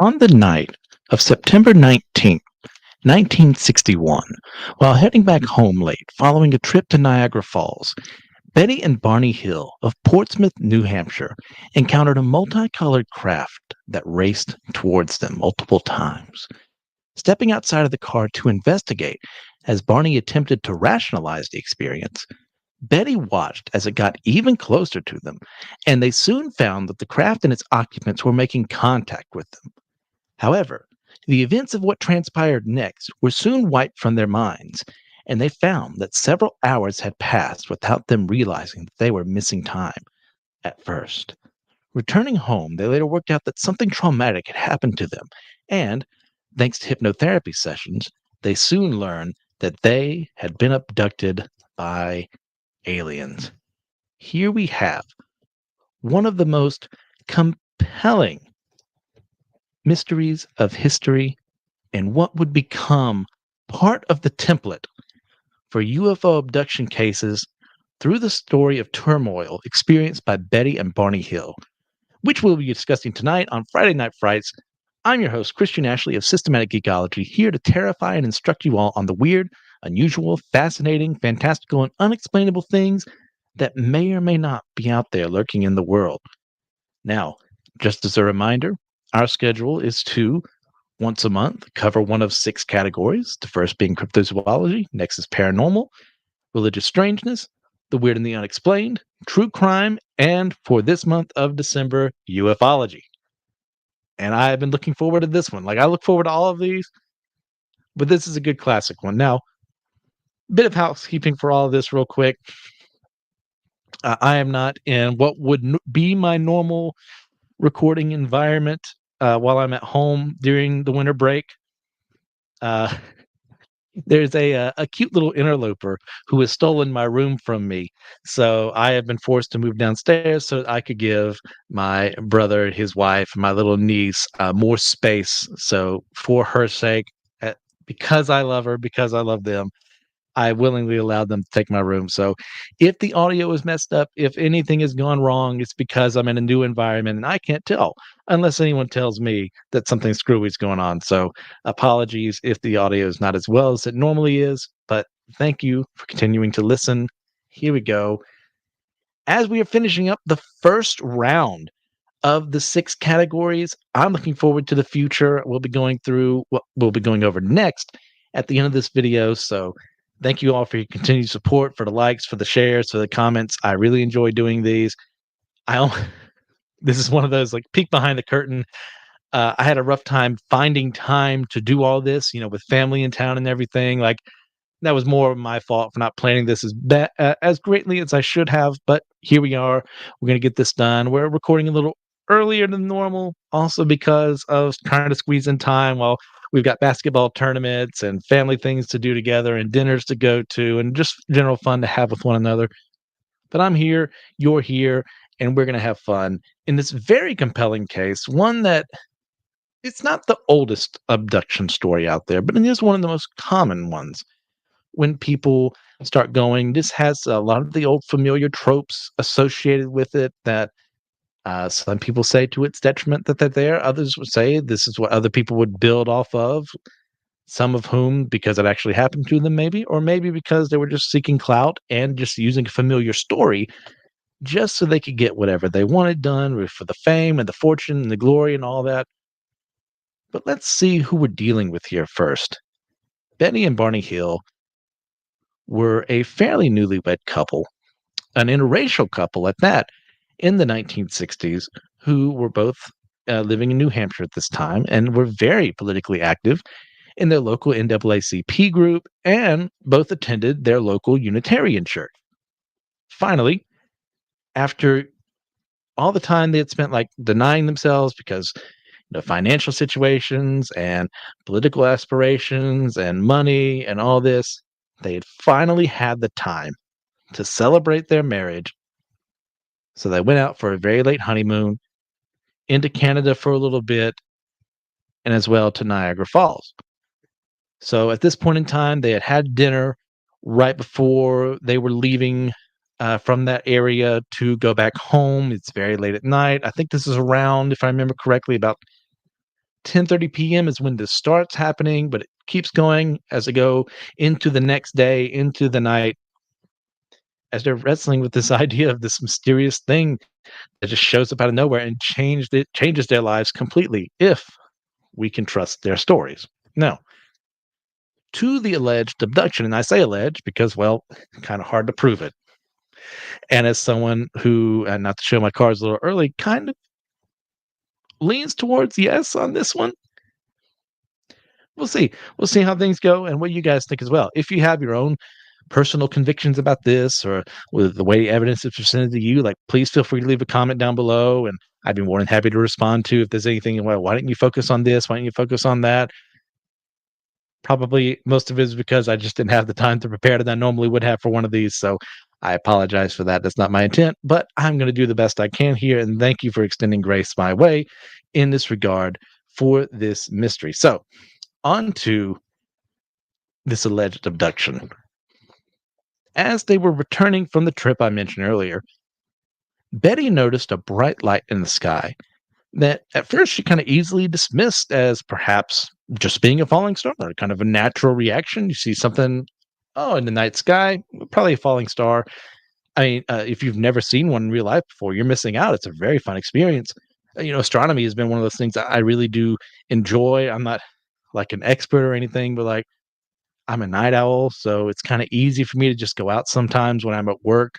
On the night of September 19th, 1961, while heading back home late following a trip to Niagara Falls, Betty and Barney Hill of Portsmouth, New Hampshire, encountered a multicolored craft that raced towards them multiple times. Stepping outside of the car to investigate, as Barney attempted to rationalize the experience, Betty watched as it got even closer to them, and they soon found that the craft and its occupants were making contact with them. However, the events of what transpired next were soon wiped from their minds, and they found that several hours had passed without them realizing that they were missing time at first. Returning home, they later worked out that something traumatic had happened to them, and, thanks to hypnotherapy sessions, they soon learned that they had been abducted by aliens. Here we have one of the most compelling mysteries of history and what would become part of the template for UFO abduction cases through the story of turmoil experienced by Betty and Barney Hill, which we'll be discussing tonight on Friday Night Frights. I'm your host, Christian Ashley of Systematic Geekology, here to terrify and instruct you all on the weird, unusual, fascinating, fantastical, and unexplainable things that may or may not be out there lurking in the world. Now, just as a reminder, our schedule is to, once a month, cover one of 6 categories, the first being cryptozoology, next is paranormal, religious strangeness, the weird and the unexplained, true crime, and for this month of December, ufology. And I've been looking forward to this one. Like, I look forward to all of these, but this is a good classic one. Now, bit of housekeeping for all of this real quick. I am not in what would be my normal recording environment while I'm at home during the winter break. Uh, there's a cute little interloper who has stolen my room from me. So I have been forced to move downstairs so that I could give my brother, his wife, my little niece more space. So for her sake, because I love her, because I love them, I willingly allowed them to take my room. So if the audio is messed up, if anything has gone wrong, it's because I'm in a new environment and I can't tell unless anyone tells me that something screwy is going on. So apologies if the audio is not as well as it normally is, but thank you for continuing to listen. Here we go. As we are finishing up the first round of the 6 categories, I'm looking forward to the future. We'll be going through what we'll be going over next at the end of this video. So thank you all for your continued support, for the likes, for the shares, for the comments. I really enjoy doing these. This is one of those like peek behind the curtain. I had a rough time finding time to do all this, with family in town and everything. Like, that was more of my fault for not planning this as greatly as I should have. But here we are. We're going to get this done. We're recording a little earlier than normal, also because of trying to squeeze in time while we've got basketball tournaments and family things to do together and dinners to go to and just general fun to have with one another. But I'm here, you're here, and we're going to have fun in this very compelling case, one that it's not the oldest abduction story out there, but it is one of the most common ones. When people start going, this has a lot of the old familiar tropes associated with it that some people say to its detriment that they're there. Others would say this is what other people would build off of. Some of whom because it actually happened to them, maybe, or maybe because they were just seeking clout and just using a familiar story just so they could get whatever they wanted done for the fame and the fortune and the glory and all that. But let's see who we're dealing with here first. Betty and Barney Hill were a fairly newlywed couple, an interracial couple at that, in the 1960s, who were both living in New Hampshire at this time and were very politically active in their local NAACP group and both attended their local Unitarian church. Finally, after all the time they had spent like denying themselves because financial situations and political aspirations and money and all this, they had finally had the time to celebrate their marriage. So they went out for a very late honeymoon into Canada for a little bit and as well to Niagara Falls. So at this point in time, they had had dinner right before they were leaving from that area to go back home. It's very late at night. I think this is around, if I remember correctly, about 10:30 p.m. is when this starts happening, but it keeps going as they go into the next day, into the night, as they're wrestling with this idea of this mysterious thing that just shows up out of nowhere and changes their lives completely if we can trust their stories. Now, to the alleged abduction, and I say alleged because, well, kind of hard to prove it. And as someone who, and not to show my cards a little early, kind of leans towards yes on this one. We'll see. We'll see how things go and what you guys think as well. If you have your own personal convictions about this or with the way evidence is presented to you, like please feel free to leave a comment down below and I'd be more than happy to respond to if there's anything. Well, why didn't you focus on this? Why didn't you focus on that? Probably most of it is because I just didn't have the time to prepare that I normally would have for one of these. So I apologize for that. That's not my intent, but I'm going to do the best I can here. And thank you for extending grace my way in this regard for this mystery. So on to this alleged abduction. As they were returning from the trip I mentioned earlier, Betty noticed a bright light in the sky that at first she kind of easily dismissed as perhaps just being a falling star, kind of a natural reaction. You see something, oh, in the night sky, probably a falling star. I mean, if you've never seen one in real life before, you're missing out. It's a very fun experience. Astronomy has been one of those things I really do enjoy. I'm not like an expert or anything, but like I'm a night owl, so it's kind of easy for me to just go out sometimes when I'm at work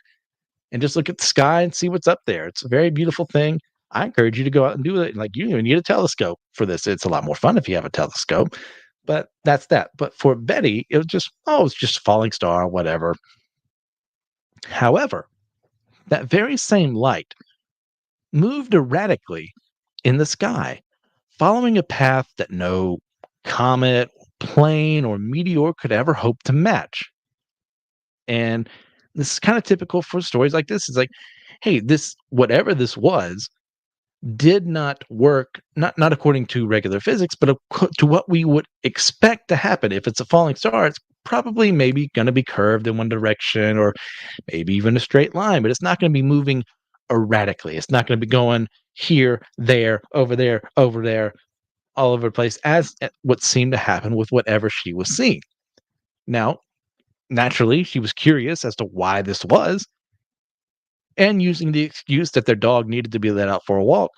and just look at the sky and see what's up there. It's a very beautiful thing. I encourage you to go out and do it. Like you don't even need a telescope for this. It's a lot more fun if you have a telescope. But that's that. But for Betty, it was just, oh, it's just a falling star, whatever. However, that very same light moved erratically in the sky, following a path that no comet, plane, or meteor could ever hope to match. And this is kind of typical for stories like this. It's like, hey, this whatever this was did not work, not according to regular physics, but to what we would expect to happen. If it's a falling star, it's probably maybe going to be curved in one direction or maybe even a straight line, but it's not going to be moving erratically. It's not going to be going here, there, over there, all over the place, as what seemed to happen with whatever she was seeing. Now, naturally, she was curious as to why this was, and using the excuse that their dog needed to be let out for a walk,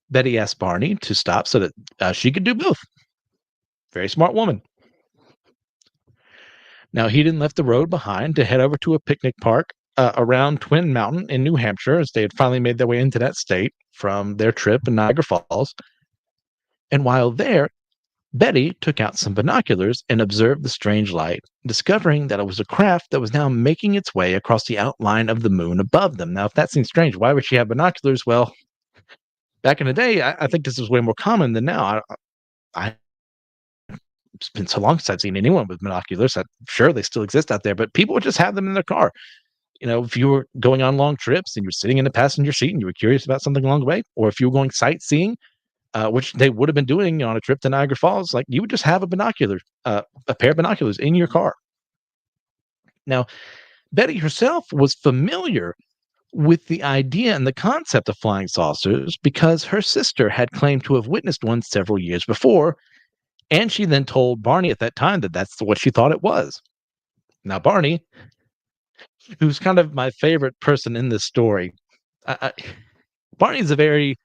Betty asked Barney to stop so that she could do both. Very smart woman. Now, he then left the road behind to head over to a picnic park around Twin Mountain in New Hampshire, as they had finally made their way into that state from their trip in Niagara Falls. And while there, Betty took out some binoculars and observed the strange light, discovering that it was a craft that was now making its way across the outline of the moon above them. Now, if that seems strange, why would she have binoculars? Well, back in the day, I think this is way more common than now. It's been so long since I've seen anyone with binoculars. I'm sure they still exist out there, but people would just have them in their car. If you were going on long trips and you're sitting in the passenger seat and you were curious about something along the way, or if you were going sightseeing, which they would have been doing on a trip to Niagara Falls, like you would just have a pair of binoculars in your car. Now, Betty herself was familiar with the idea and the concept of flying saucers because her sister had claimed to have witnessed one several years before, and she then told Barney at that time that that's what she thought it was. Now, Barney, who's kind of my favorite person in this story, Barney's a very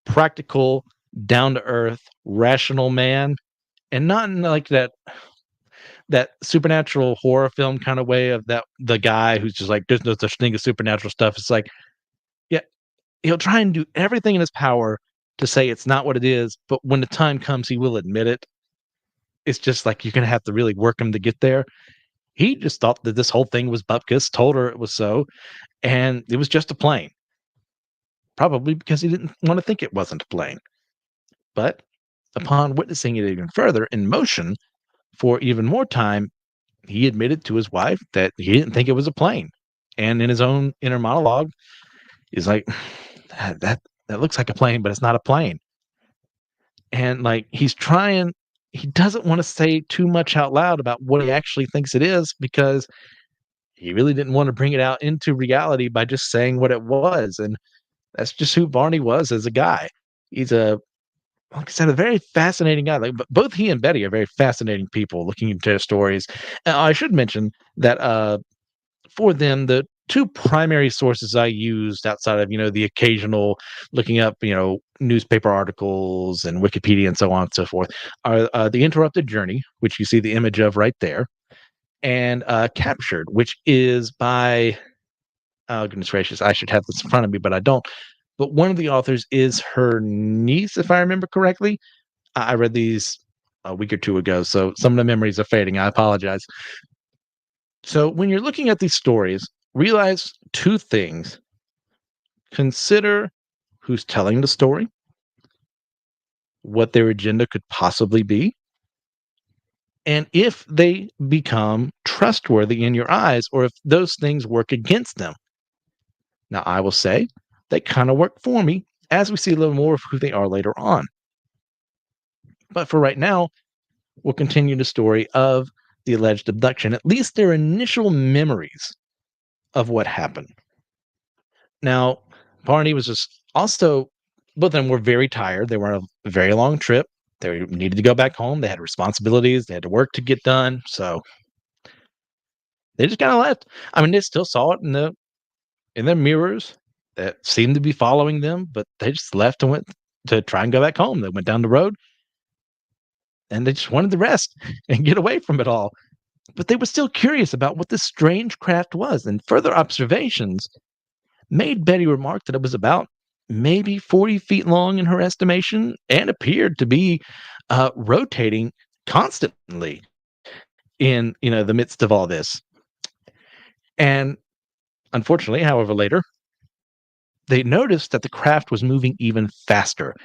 practical, down to earth, rational man, and not in like that supernatural horror film kind of way of that the guy who's just like there's no such thing as supernatural stuff. It's like, yeah, he'll try and do everything in his power to say it's not what it is, but when the time comes, he will admit it. It's just like you're gonna have to really work him to get there. He just thought that this whole thing was bupkis, told her it was so, and it was just a plane. Probably because he didn't want to think it wasn't a plane. But upon witnessing it even further in motion for even more time, he admitted to his wife that he didn't think it was a plane. And in his own inner monologue, he's like, that looks like a plane, but it's not a plane. And like he doesn't want to say too much out loud about what he actually thinks it is because he really didn't want to bring it out into reality by just saying what it was. And that's just who Barney was as a guy. He's a like I said, a very fascinating guy. Like, both he and Betty are very fascinating people looking into their stories. I should mention that for them, the two primary sources I used outside of the occasional looking up newspaper articles and Wikipedia and so on and so forth are the Interrupted Journey, which you see the image of right there, and Captured, which is by oh goodness gracious, I should have this in front of me, but I don't. But one of the authors is her niece, if I remember correctly. I read these a week or two ago, so some of the memories are fading. I apologize. So when you're looking at these stories, realize two things. Consider who's telling the story, what their agenda could possibly be, and if they become trustworthy in your eyes or if those things work against them. Now, I will say they kind of work for me as we see a little more of who they are later on. But for right now, we'll continue the story of the alleged abduction, at least their initial memories of what happened. Now, Barney was just also, both of them were very tired. They were on a very long trip. They needed to go back home. They had responsibilities. They had to work to get done. So they just kind of left. I mean, they still saw it in their mirrors that seemed to be following them, but they just left and went to try and go back home. They went down the road and they just wanted to rest and get away from it all. But they were still curious about what this strange craft was, and further observations made Betty remark that it was about maybe 40 feet long in her estimation and appeared to be rotating constantly in the midst of all this. And unfortunately, however, later they noticed that the craft was moving even faster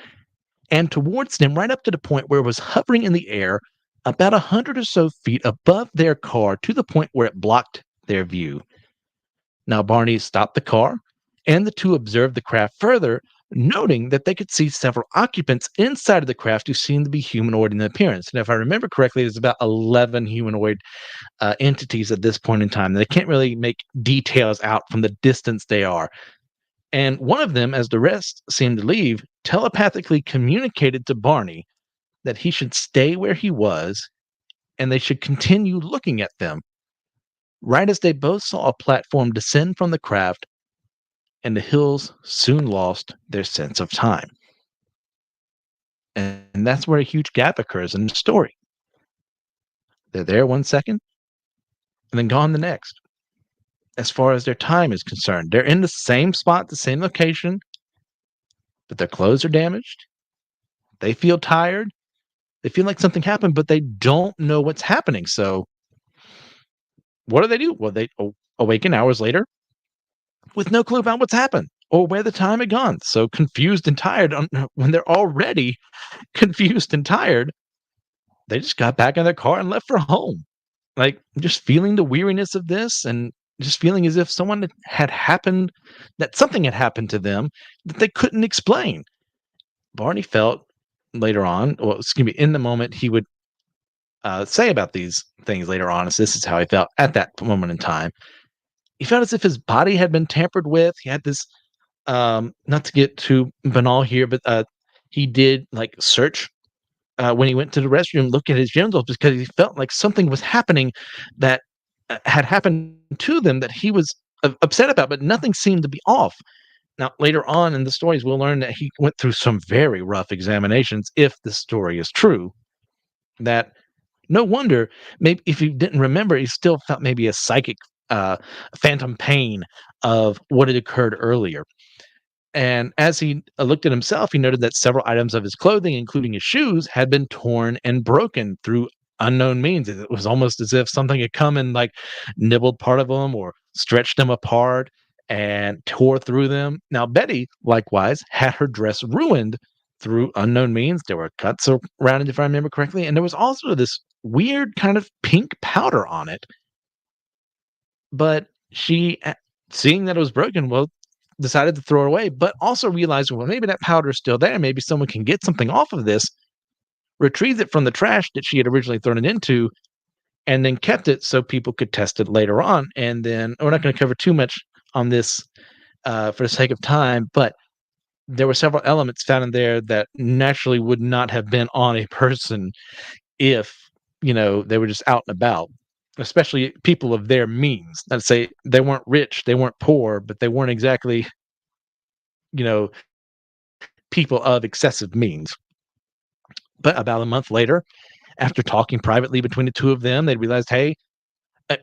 and towards them, right up to the point where it was hovering in the air about 100 or so feet above their car, to the point where it blocked their view. Now Barney stopped the car, and the two observed the craft further, noting that they could see several occupants inside of the craft who seemed to be humanoid in appearance. And if I remember correctly, there's about 11 humanoid entities at this point in time. They can't really make details out from the distance they are. And one of them, as the rest seemed to leave, telepathically communicated to Barney that he should stay where he was and they should continue looking at them. Right as they both saw a platform descend from the craft, and the Hills soon lost their sense of time. And that's where a huge gap occurs in the story. They're there 1 second and then gone the next. As far as their time is concerned, they're in the same spot, the same location, but their clothes are damaged. They feel tired. They feel like something happened, but they don't know what's happening. So, what do? Well, they awaken hours later with no clue about what's happened or where the time had gone. So, confused and tired when they're already confused and tired, they just got back in their car and left for home. Like, just feeling the weariness of this and just feeling as if that something had happened to them that they couldn't explain. Barney felt later on, well, excuse me, in the moment, he would say about these things later on, as this is how he felt at that moment in time. He felt as if his body had been tampered with. He had this, not to get too banal here, but he did like search when he went to the restroom, look at his genitals because he felt like something was happening that had happened to them that he was upset about, but nothing seemed to be off. Now, later on in the stories, we'll learn that he went through some very rough examinations, if the story is true. That no wonder, maybe if he didn't remember, he still felt maybe a psychic phantom pain of what had occurred earlier. And as he looked at himself, he noted that several items of his clothing, including his shoes, had been torn and broken through unknown means. It was almost as if something had come and like nibbled part of them or stretched them apart and tore through them. Now, Betty, likewise, had her dress ruined through unknown means. There were cuts around it, if I remember correctly. And there was also this weird kind of pink powder on it. But she, seeing that it was broken, well, decided to throw it away, but also realized, well, maybe that powder is still there. Maybe someone can get something off of this, retrieved it from the trash that she had originally thrown it into, and then kept it so people could test it later on. And then we're not going to cover too much on this for the sake of time, but there were several elements found in there that naturally would not have been on a person if, they were just out and about, especially people of their means. Let's say they weren't rich, they weren't poor, but they weren't exactly, you know, people of excessive means. But about a month later, after talking privately between the two of them, they realized, hey, uh,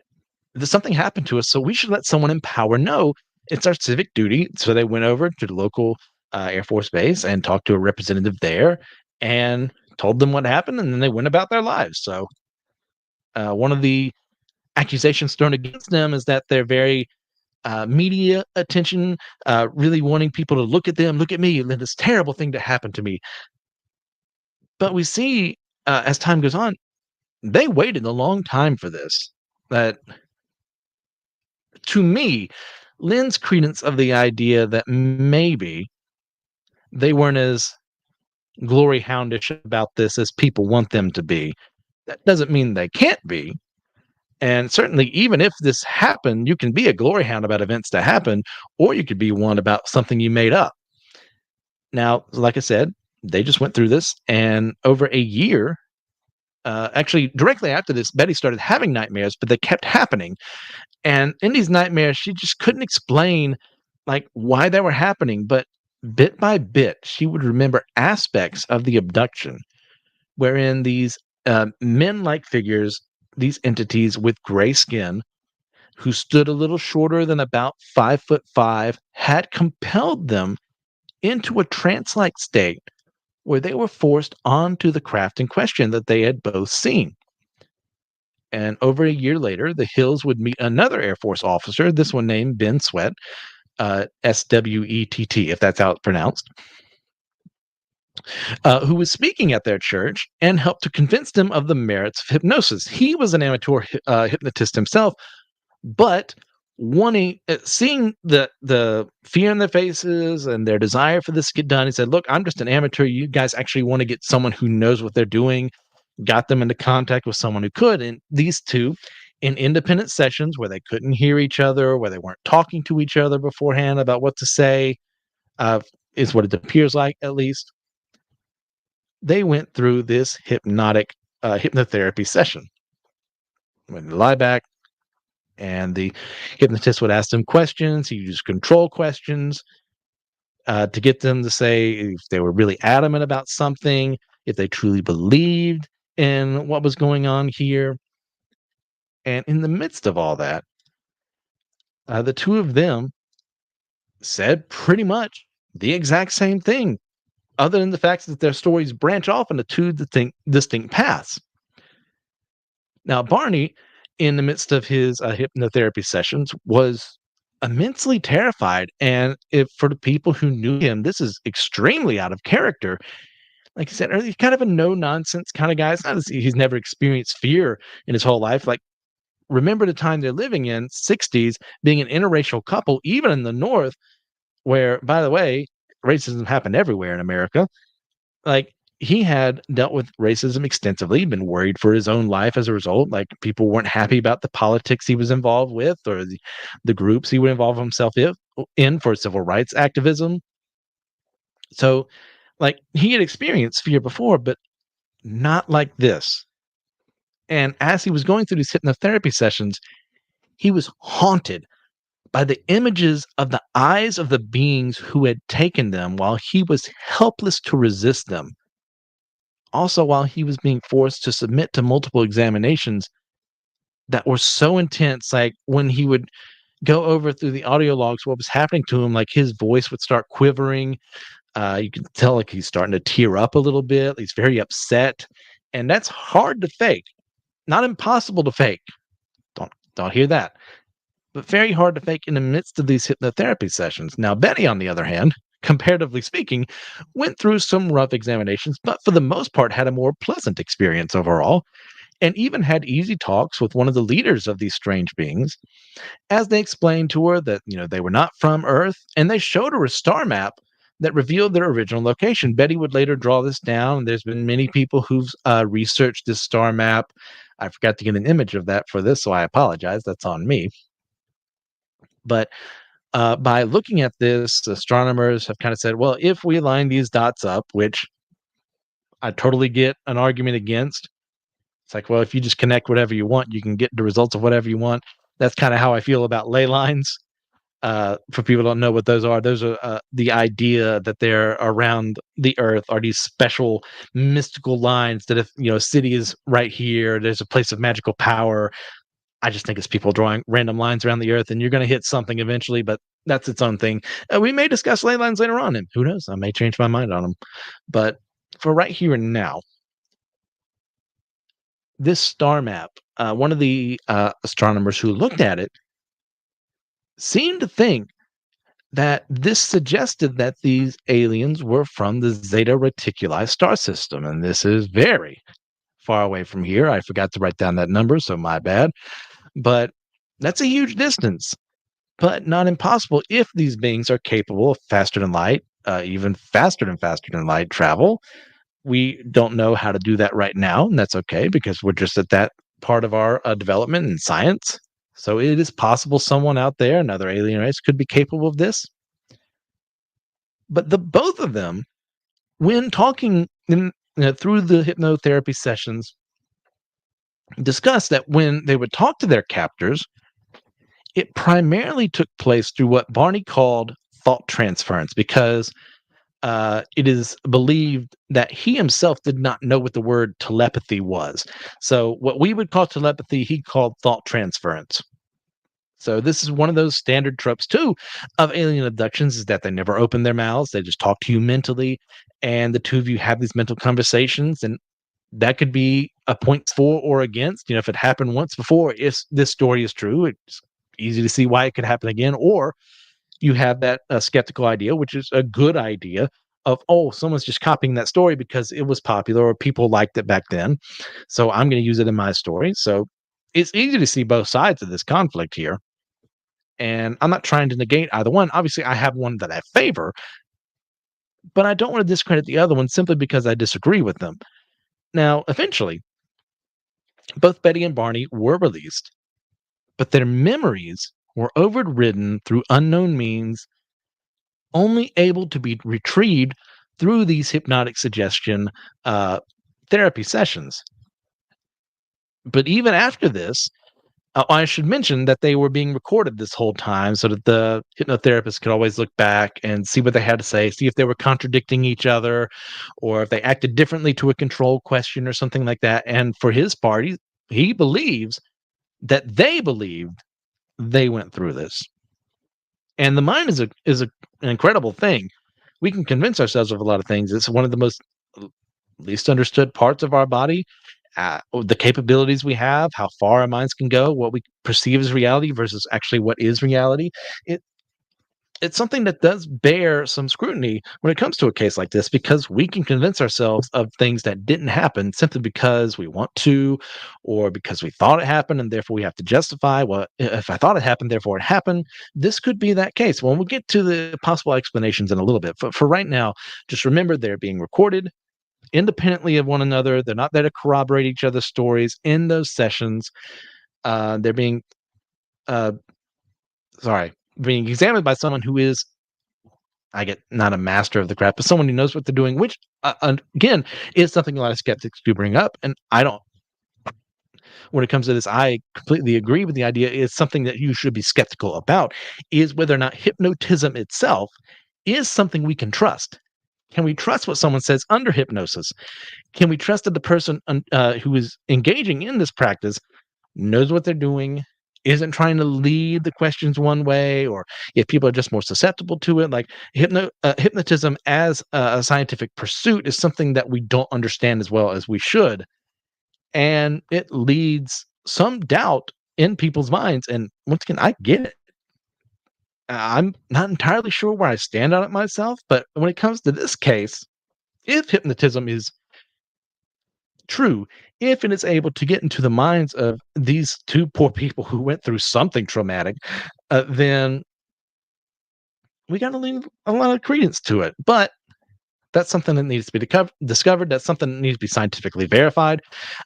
something happened to us, so we should let someone in power know it's our civic duty. So they went over to the local Air Force base and talked to a representative there and told them what happened, and then they went about their lives. So one of the accusations thrown against them is that they're very media attention, really wanting people to look at them, look at me, and then this terrible thing to happen to me. But we see as time goes on, they waited a long time for this. That to me lends credence of the idea that maybe they weren't as glory houndish about this as people want them to be. That doesn't mean they can't be. And certainly, even if this happened, you can be a glory hound about events that happen, or you could be one about something you made up. Now, like I said, they just went through this, and over a year, actually, directly after this, Betty started having nightmares, but they kept happening. And in these nightmares, she just couldn't explain like why they were happening, but bit by bit, she would remember aspects of the abduction, wherein these men-like figures, these entities with gray skin, who stood a little shorter than about 5'5", had compelled them into a trance-like state where they were forced onto the craft in question that they had both seen. And over a year later, the Hills would meet another Air Force officer, this one named Ben Sweat, Swett, if that's how it's pronounced, who was speaking at their church and helped to convince them of the merits of hypnosis. He was an amateur hypnotist himself, but seeing the fear in their faces and their desire for this to get done, he said, "Look, I'm just an amateur. You guys actually want to get someone who knows what they're doing." Got them into contact with someone who could, and these two, in independent sessions where they couldn't hear each other, where they weren't talking to each other beforehand about what to say, uh, is what it appears like, at least. They went through this hypnotic hypnotherapy session. When they lie back, and the hypnotist would ask them questions. He used control questions to get them to say if they were really adamant about something, if they truly believed in what was going on here. And in the midst of all that, the two of them said pretty much the exact same thing, other than the fact that their stories branch off into two distinct paths. Now, Barney, in the midst of his hypnotherapy sessions, was immensely terrified. And if for the people who knew him, this is extremely out of character. Like I said earlier, he's kind of a no nonsense kind of guy. It's not as he's never experienced fear in his whole life. Like, remember the time they're living in, 60s, being an interracial couple, even in the North, where, by the way, racism happened everywhere in America. Like, he had dealt with racism extensively, been worried for his own life as a result. Like, people weren't happy about the politics he was involved with, or the groups he would involve himself in for civil rights activism. So, like, he had experienced fear before, but not like this. And as he was going through these hypnotherapy sessions, he was haunted by the images of the eyes of the beings who had taken them while he was helpless to resist them. Also, while he was being forced to submit to multiple examinations that were so intense, like when he would go over through the audio logs what was happening to him, like his voice would start quivering. You can tell like he's starting to tear up a little bit. He's very upset, and that's hard to fake. Not impossible to fake. Don't hear that, but very hard to fake in the midst of these hypnotherapy sessions. Now, Betty, on the other hand, comparatively speaking, went through some rough examinations, but for the most part had a more pleasant experience overall, and even had easy talks with one of the leaders of these strange beings, as they explained to her that, they were not from Earth, and they showed her a star map that revealed their original location. Betty would later draw this down, and there's been many people who've researched this star map. I forgot to get an image of that for this, so I apologize. That's on me. But By looking at this, astronomers have kind of said, well, if we line these dots up, which I totally get an argument against, it's like, well, if you just connect whatever you want, you can get the results of whatever you want. That's kind of how I feel about ley lines. For people who don't know what those are the idea that they're around the Earth are these special mystical lines that if a city is right here, there's a place of magical power. I just think it's people drawing random lines around the Earth, and you're going to hit something eventually. But that's its own thing. We may discuss ley lines later on, and who knows? I may change my mind on them. But for right here and now, this star map, one of the astronomers who looked at it seemed to think that this suggested that these aliens were from the Zeta Reticuli star system. And this is very far away from here. I forgot to write down that number, so my bad. But that's a huge distance, but not impossible if these beings are capable of faster than light, even faster than light travel. We don't know how to do that right now, and that's okay because we're just at that part of our development in science. So it is possible someone out there, another alien race, could be capable of this. But the both of them, when talking through the hypnotherapy sessions, discussed that when they would talk to their captors, it primarily took place through what Barney called thought transference, because it is believed that he himself did not know what the word telepathy was. So what we would call telepathy, he called thought transference. So this is one of those standard tropes too of alien abductions, is that they never open their mouths. They just talk to you mentally, and the two of you have these mental conversations, and that could be a point for or against. If it happened once before, if this story is true, it's easy to see why it could happen again. Or you have that skeptical idea, which is a good idea of, oh, someone's just copying that story because it was popular or people liked it back then. So I'm going to use it in my story. So it's easy to see both sides of this conflict here. And I'm not trying to negate either one. Obviously, I have one that I favor, but I don't want to discredit the other one simply because I disagree with them. Now, eventually, both Betty and Barney were released, but their memories were overridden through unknown means, only able to be retrieved through these hypnotic suggestion therapy sessions. But even after this, I should mention that they were being recorded this whole time so that the hypnotherapist could always look back and see what they had to say, see if they were contradicting each other or if they acted differently to a control question or something like that. And for his part, he believes that they believed they went through this. And the mind is an incredible thing. We can convince ourselves of a lot of things. It's one of the most least understood parts of our body. The capabilities we have, how far our minds can go, what we perceive as reality versus actually what is reality. It's something that does bear some scrutiny when it comes to a case like this, because we can convince ourselves of things that didn't happen simply because we want to, or because we thought it happened, and therefore we have to justify, well, if I thought it happened, therefore it happened. This could be that case. Well, we'll get to the possible explanations in a little bit. For right now, just remember they're being recorded independently of one another. They're not there to corroborate each other's stories in those sessions. They're being being examined by someone who is, I get, not a master of the craft, but someone who knows what they're doing, which again is something a lot of skeptics do bring up. And I don't, when it comes to this, I completely agree with the idea. It's something that you should be skeptical about, is whether or not hypnotism itself is something we can trust. Can we trust what someone says under hypnosis? Can we trust that the person who is engaging in this practice knows what they're doing, isn't trying to lead the questions one way, or if people are just more susceptible to it? Like hypnotism as a scientific pursuit is something that we don't understand as well as we should. And it leads some doubt in people's minds. And once again, I get it. I'm not entirely sure where I stand on it myself, but when it comes to this case, if hypnotism is true, if it is able to get into the minds of these two poor people who went through something traumatic, then we got to leave a lot of credence to it. But that's something that needs to be discovered. That's something that needs to be scientifically verified.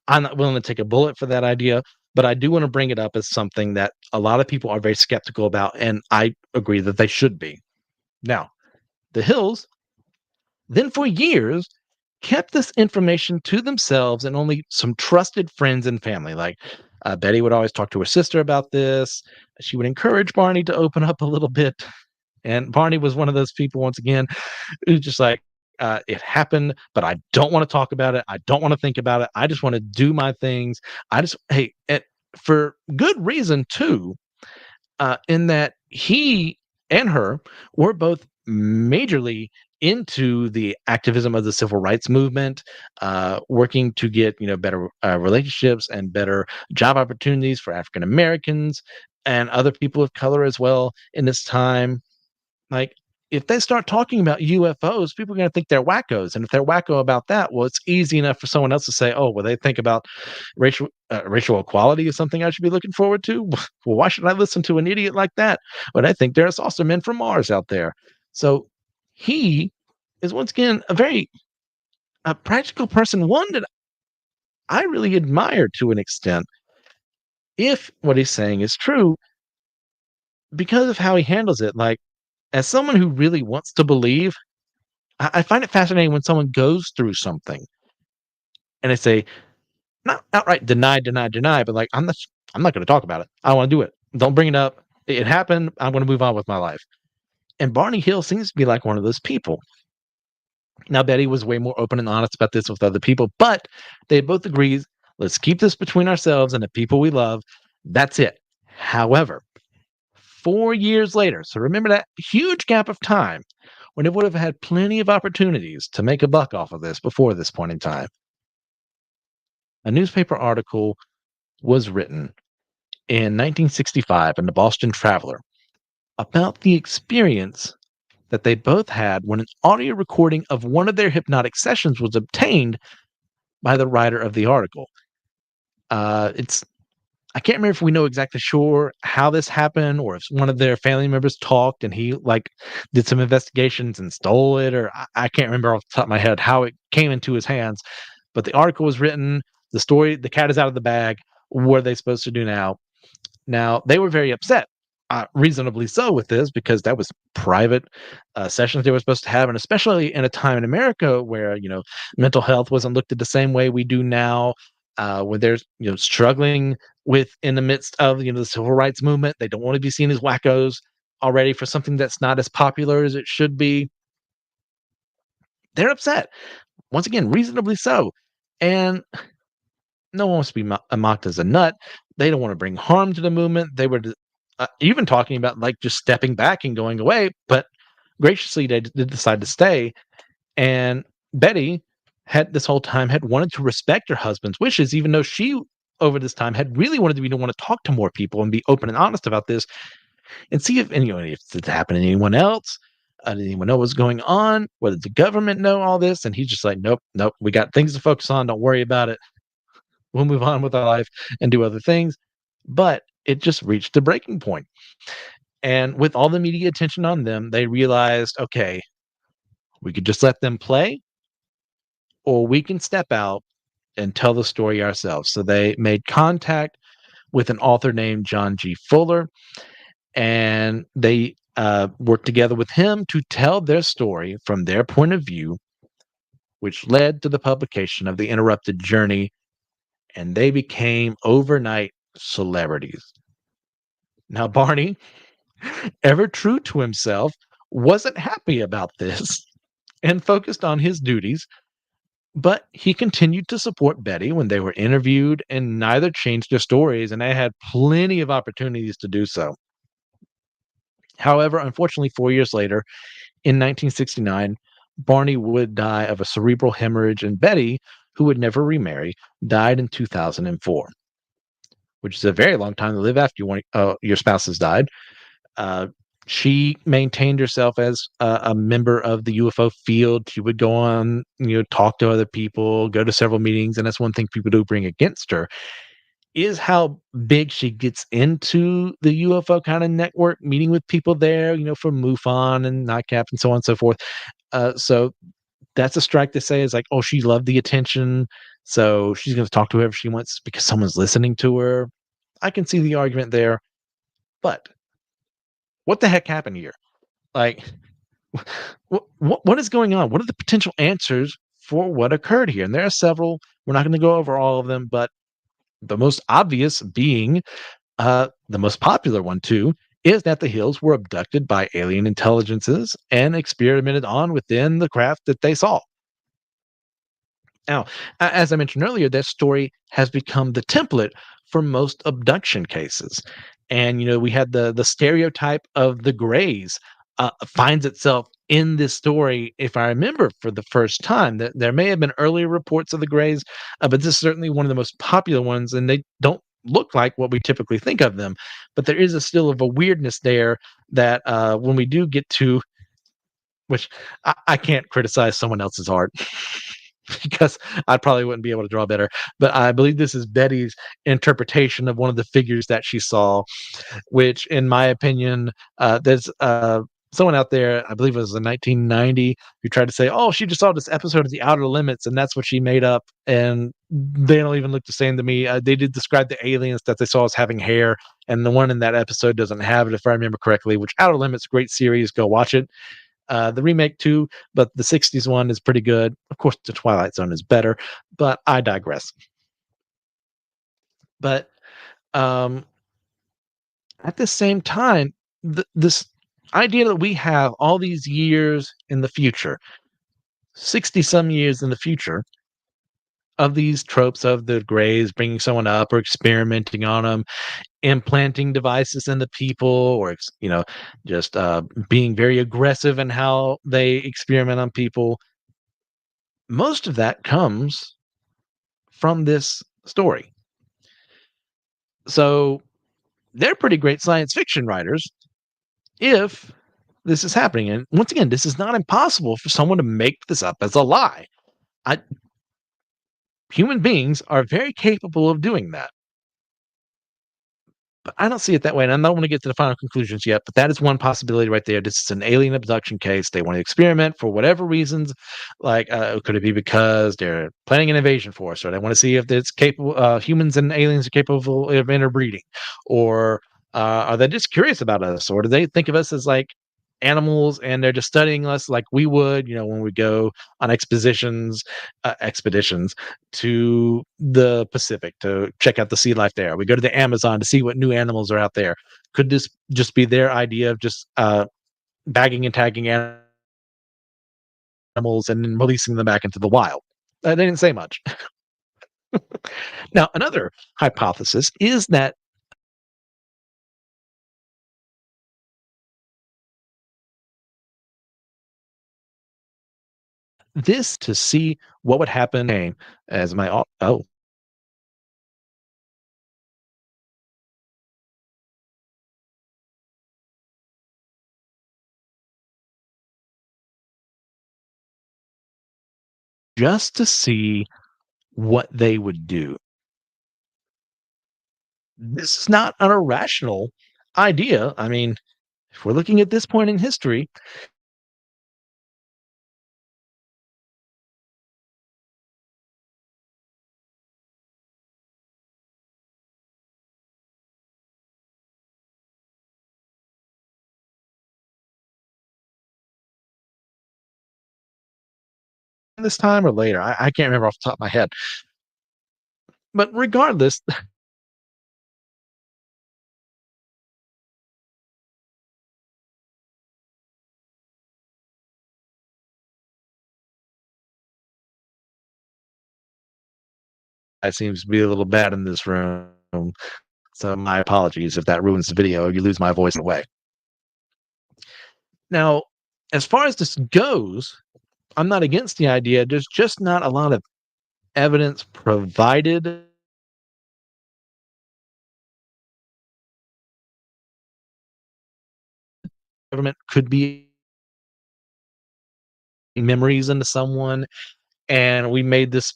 I'm not willing to take a bullet for that idea, but I do want to bring it up as something that a lot of people are very skeptical about, and I agree that they should be. Now, the Hills then for years kept this information to themselves and only some trusted friends and family. Like Betty would always talk to her sister about this. She would encourage Barney to open up a little bit. And Barney was one of those people, once again, who's just like, it happened, but I don't want to talk about it. I don't want to think about it. I just want to do my things. Hey, for good reason, too, in that he and her were both majorly into the activism of the civil rights movement, working to get better relationships and better job opportunities for African Americans and other people of color as well in this time. Like, if they start talking about UFOs, people are going to think they're wackos. And if they're wacko about that, well, it's easy enough for someone else to say, oh, well, they think about racial equality is something I should be looking forward to. Well, why should I listen to an idiot like that? But I think there's also men from Mars out there. So he is, once again, a very practical person, one that I really admire to an extent, if what he's saying is true, because of how he handles it. Like, as someone who really wants to believe, I find it fascinating when someone goes through something and they say, not outright deny, but like, I'm not going to talk about it. I don't want to do it. Don't bring it up. It happened. I'm going to move on with my life. And Barney Hill seems to be like one of those people. Now, Betty was way more open and honest about this with other people, but they both agreed, let's keep this between ourselves and the people we love. That's it. However, 4 years later, so remember that huge gap of time when it would have had plenty of opportunities to make a buck off of this before this point in time. A newspaper article was written in 1965 in the Boston Traveler about the experience that they both had when an audio recording of one of their hypnotic sessions was obtained by the writer of the article. It's I can't remember if we know exactly sure how this happened or if one of their family members talked and he like did some investigations and stole it, or I can't remember off the top of my head how it came into his hands. But the article was written, the story, the cat is out of the bag. What are they supposed to do now? Now, they were very upset, reasonably so, with this because that was private sessions they were supposed to have. And especially in a time in America where, mental health wasn't looked at the same way we do now, when there's, struggling with in the midst of, the civil rights movement. They don't want to be seen as wackos already for something that's not as popular as it should be. They're upset. Once again, reasonably so. And no one wants to be mocked as a nut. They don't want to bring harm to the movement. They were even talking about like just stepping back and going away, but graciously they did decide to stay. And Betty had this whole time had wanted to respect her husband's wishes, even though she over this time had really wanted to be to want to talk to more people and be open and honest about this and see if if it happened to anyone else. Did anyone know what's going on? What did the government know all this? And he's just like, nope, we got things to focus on. Don't worry about it. We'll move on with our life and do other things. But it just reached the breaking point. And with all the media attention on them, they realized, okay, we could just let them play, or we can step out and tell the story ourselves. So they made contact with an author named John G. Fuller, and they worked together with him to tell their story from their point of view, which led to the publication of The Interrupted Journey, and they became overnight celebrities. Now, Barney, ever true to himself, wasn't happy about this and focused on his duties, but he continued to support Betty when they were interviewed, and neither changed their stories, and they had plenty of opportunities to do so. However, unfortunately, 4 years later, in 1969, Barney would die of a cerebral hemorrhage, and Betty, who would never remarry, died in 2004, which is a very long time to live after your spouse has died. She maintained herself as a member of the UFO field. She would go on, talk to other people, go to several meetings, and that's one thing people do bring against her is how big she gets into the UFO kind of network, meeting with people there, from MUFON and NICAP and so on and so forth. So that's a strike to say is like, oh, she loved the attention, so she's going to talk to whoever she wants because someone's listening to her. I can see the argument there. But what the heck happened here? Like, what is going on? What are the potential answers for what occurred here? And there are several. We're not going to go over all of them, but the most obvious being the most popular one too is that the Hills were abducted by alien intelligences and experimented on within the craft that they saw. Now, as I mentioned earlier, that story has become the template for most abduction cases. And we had the stereotype of the Greys finds itself in this story. If I remember, for the first time, that there may have been earlier reports of the Greys, but this is certainly one of the most popular ones, and they don't look like what we typically think of them. But there is a still of a weirdness there that when we do get to, which I can't criticize someone else's art because I probably wouldn't be able to draw better. But I believe this is Betty's interpretation of one of the figures that she saw, which, in my opinion, there's someone out there, I believe it was in 1990, who tried to say, "Oh, she just saw this episode of The Outer Limits, and that's what she made up." And they don't even look the same to me. They did describe the aliens that they saw as having hair, and the one in that episode doesn't have it, if I remember correctly. Which Outer Limits, great series, go watch it. The remake too, but the '60s one is pretty good. Of course, the Twilight Zone is better, but I digress. But um, at the same time, this idea that we have all these years in the future, 60 some years in the future, of these tropes of the Greys bringing someone up or experimenting on them, implanting devices in the people, or just being very aggressive in how they experiment on people. Most of that comes from this story. So they're pretty great science fiction writers if this is happening. And once again, this is not impossible for someone to make this up as a lie. I, Human beings are very capable of doing that. But I don't see it that way, and I don't want to get to the final conclusions yet, but that is one possibility right there. This is an alien abduction case. They want to experiment for whatever reasons. Like, could it be because they're planning an invasion for us, or they want to see if it's capable, humans and aliens are capable of interbreeding, or are they just curious about us, or do they think of us as like animals and they're just studying us like we would, when we go on expeditions to the Pacific to check out the sea life there. We go to the Amazon to see what new animals are out there. Could this just be their idea of just bagging and tagging animals and then releasing them back into the wild? They didn't say much. Now, another hypothesis is that this to see what would happen as just to see what they would do. This is not an irrational idea. I mean, if we're looking at this point in history, this time or later, I can't remember off the top of my head. But regardless, I seems to be a little bad in this room. So my apologies if that ruins the video. You lose my voice in the way. Now, as far as this goes, I'm not against the idea. There's just not a lot of evidence provided. Government could be memories into someone, and we made this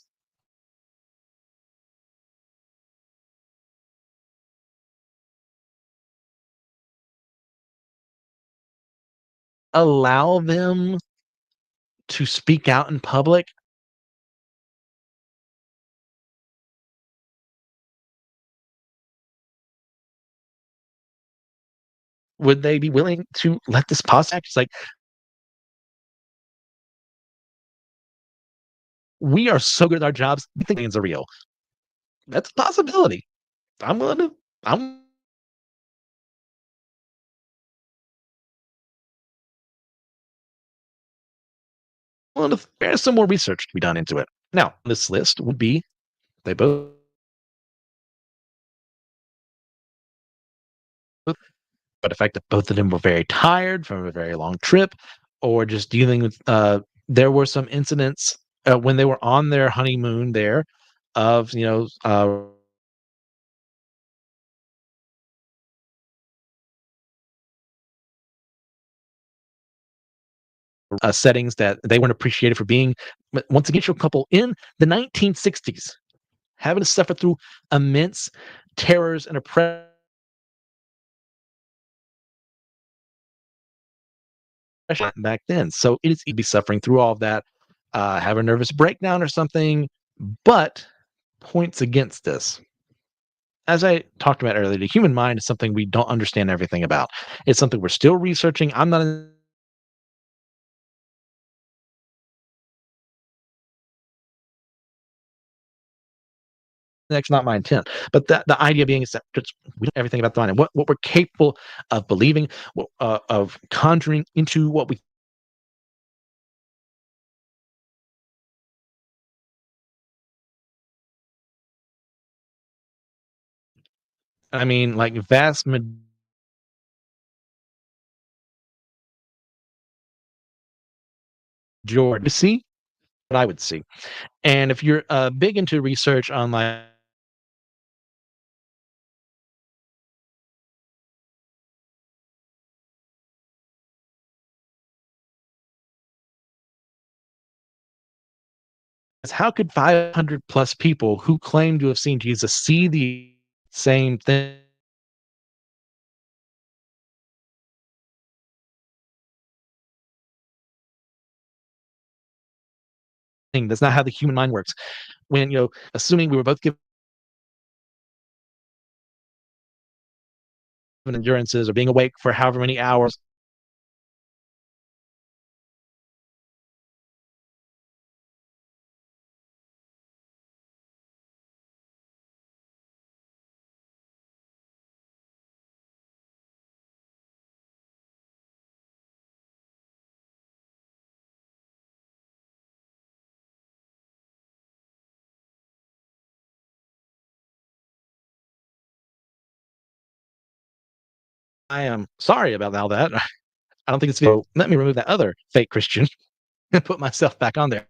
allow them to speak out in public. Would they be willing to let this pause act? It's like, we are so good at our jobs, we think aliens are real. That's a possibility. I'm willing to I'm willing to there's some more research to be done into it. Now, this list would be they both but the fact that both of them were very tired from a very long trip or just dealing with there were some incidents when they were on their honeymoon there of settings that they weren't appreciated for being once again a couple in the 1960s having to suffer through immense terrors and oppression back then. So it is easy to be suffering through all of that, have a nervous breakdown or something. But points against this. As I talked about earlier, the human mind is something we don't understand everything about. It's something we're still researching. I'm not in that's not my intent. But the idea being is that just we don't know everything about the mind and what we're capable of believing, of conjuring into what we I mean, like vast majority see what I would see. And if you're big into research on like how could 500 plus people who claim to have seen Jesus see the same thing? That's not how the human mind works. When assuming we were both given endurances or being awake for however many hours, I am sorry about all that. I don't think it's so. Let me remove that other fake Christian and put myself back on there.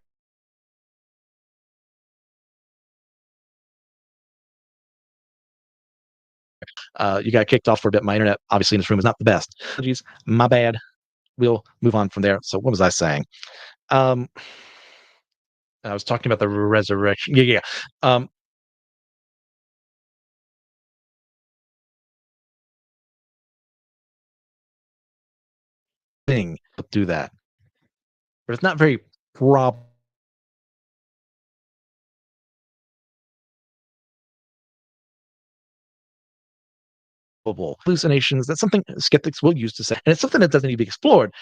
You got kicked off for a bit. My internet, obviously, in this room is not the best. Apologies, my bad. We'll move on from there. So, what was I saying? Um, I was talking about the resurrection. Yeah, yeah. Thing do that, but it's not very probable hallucinations. That's something skeptics will use to say, and it's something that doesn't need to be explored.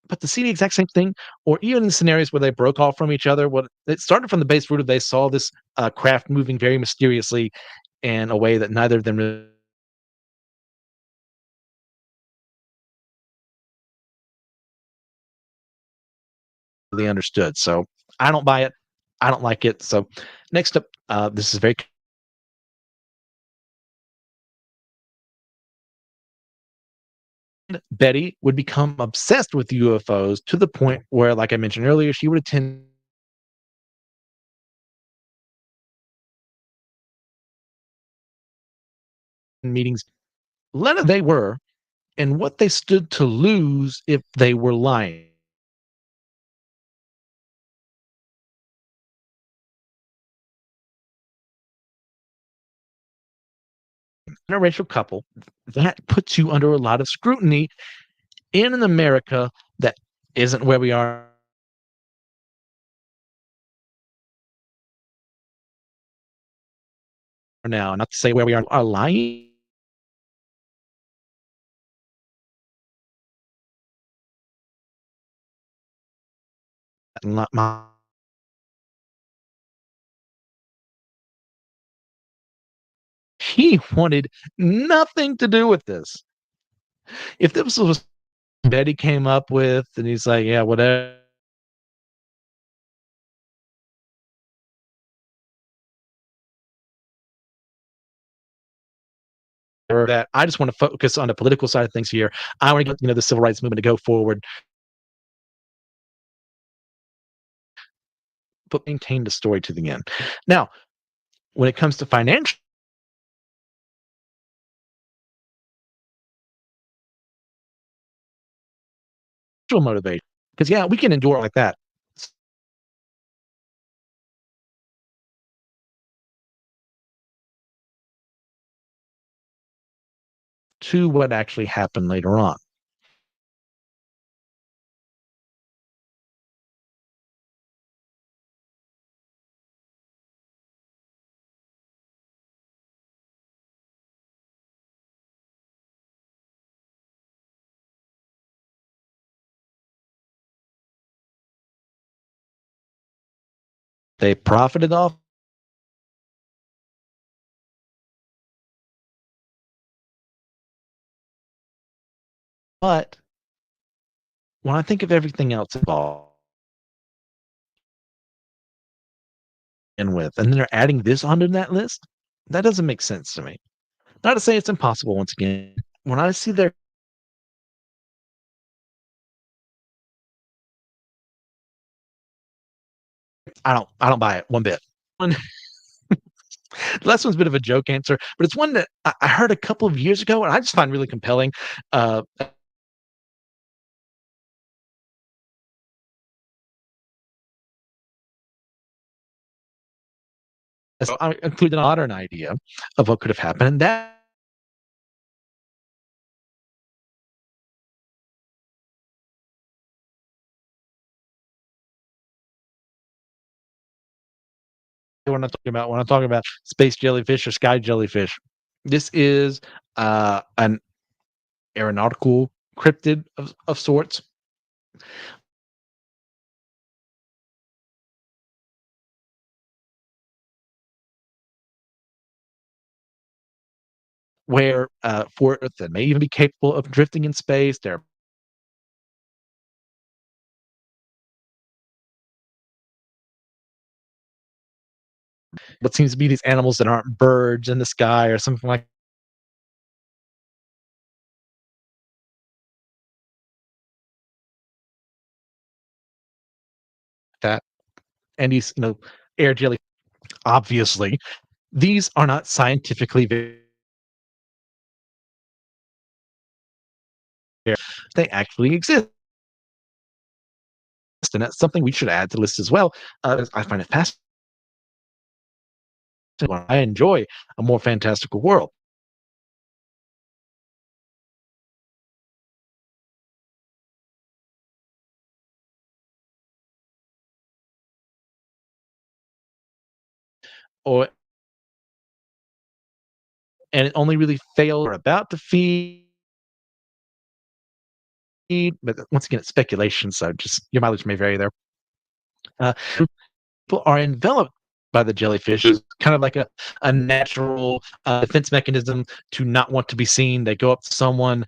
But to see the exact same thing, or even in scenarios where they broke off from each other, what it started from the base root of they saw this craft moving very mysteriously in a way that neither of them really understood. So I don't buy it. I don't like it. So next up, this is very Betty would become obsessed with UFOs to the point where, like I mentioned earlier, she would attend meetings, let they were, and what they stood to lose if they were lying. Interracial couple that puts you under a lot of scrutiny in an America that isn't where we are now. Not to say where we are lying My He wanted nothing to do with this. If this was Betty came up with, and he's like, "Yeah, whatever that I just wanna focus on the political side of things here. I wanna get, the civil rights movement to go forward, but maintain the story to the end." Now, when it comes to financial motivation, because yeah, we can endure like that to what actually happened later on. They profited off, but when I think of everything else involved and with, and then they're adding this onto that list, that doesn't make sense to me. Not to say it's impossible once again. When I see their I don't buy it one bit. One The last one's a bit of a joke answer, but it's one that I heard a couple of years ago, and I just find really compelling. Uh, so I include a modern idea of what could have happened, and that when I'm talking about space jellyfish or sky jellyfish. This is an aeronautical cryptid of sorts, where for that may even be capable of drifting in space. There what seems to be these animals that aren't birds in the sky or something like that. And these, air jelly. Obviously, these are not scientifically they actually exist, and that's something we should add to the list as well. I find it fascinating. I enjoy a more fantastical world, or and it only really failed or about to feed. But once again, it's speculation, so just your mileage may vary there. Uh, People are enveloped by the jellyfish. It's kind of like a natural defense mechanism to not want to be seen. They go up to someone,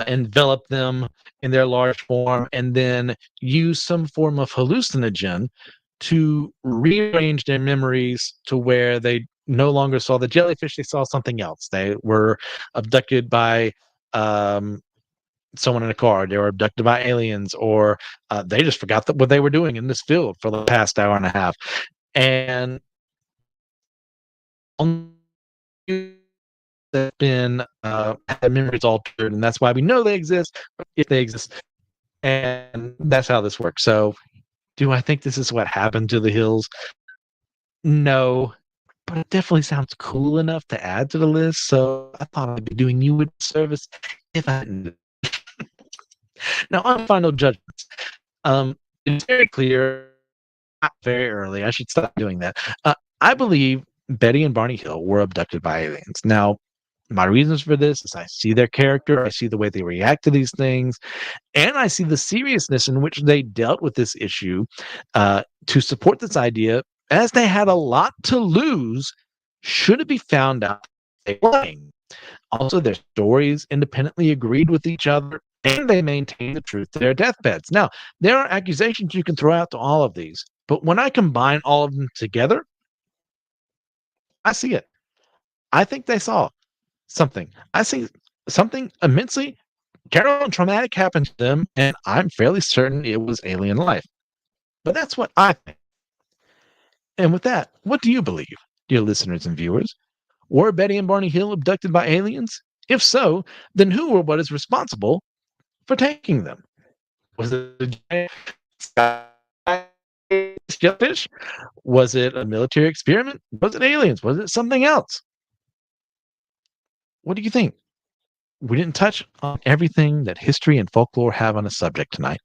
envelop them in their large form, and then use some form of hallucinogen to rearrange their memories to where they no longer saw the jellyfish, they saw something else. They were abducted by um, someone in a car, they were abducted by aliens, or they just forgot what they were doing in this field for the past hour and a half. And on that been had memories altered, and that's why we know they exist if they exist, and that's how this works. So, do I think this is what happened to the hills? No, but it definitely sounds cool enough to add to the list. So I thought I'd be doing you a service if I didn't. Now, on final judgments, it's very clear, not very early. I should stop doing that. I believe Betty and Barney Hill were abducted by aliens. Now, My reasons for this is I see their character, I see the way they react to these things, and I see the seriousness in which they dealt with this issue to support this idea, as they had a lot to lose should it be found out they were lying. Also, their stories independently agreed with each other, and they maintained the truth to their deathbeds. Now, there are accusations you can throw out to all of these, but when I combine all of them together, I see it. I think they saw something. I see something immensely terrible and traumatic happened to them, and I'm fairly certain it was alien life. But that's what I think. And with that, what do you believe, dear listeners and viewers? Were Betty and Barney Hill abducted by aliens? If so, then who or what is responsible for taking them? Was it a giant sky jellyfish? Was it a military experiment? Was it aliens? Was it something else? What do you think? We didn't touch on everything that history and folklore have on a subject tonight.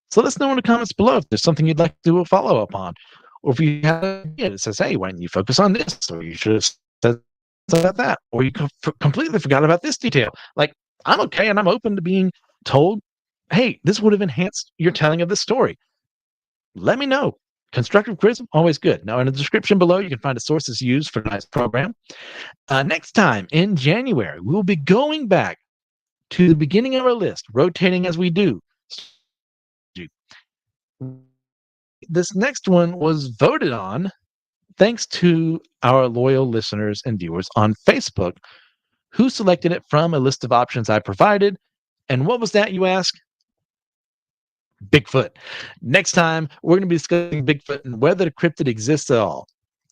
So let us know in the comments below if there's something you'd like to do a follow up on. Or if you have an idea that says, hey, why didn't you focus on this? Or you should have said about that. Or you completely forgot about this detail. Like, I'm okay and I'm open to being told, hey, this would have enhanced your telling of the story. Let me know. Constructive criticism, always good. Now, in the description below, you can find the sources used for tonight's program. Next time in January, we will be going back to the beginning of our list, rotating as we do. This next one was voted on thanks to our loyal listeners and viewers on Facebook, who selected it from a list of options I provided. And what was that, you ask? Bigfoot. Next time, we're going to be discussing Bigfoot and whether the cryptid exists at all.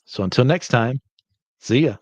So until next time, see ya.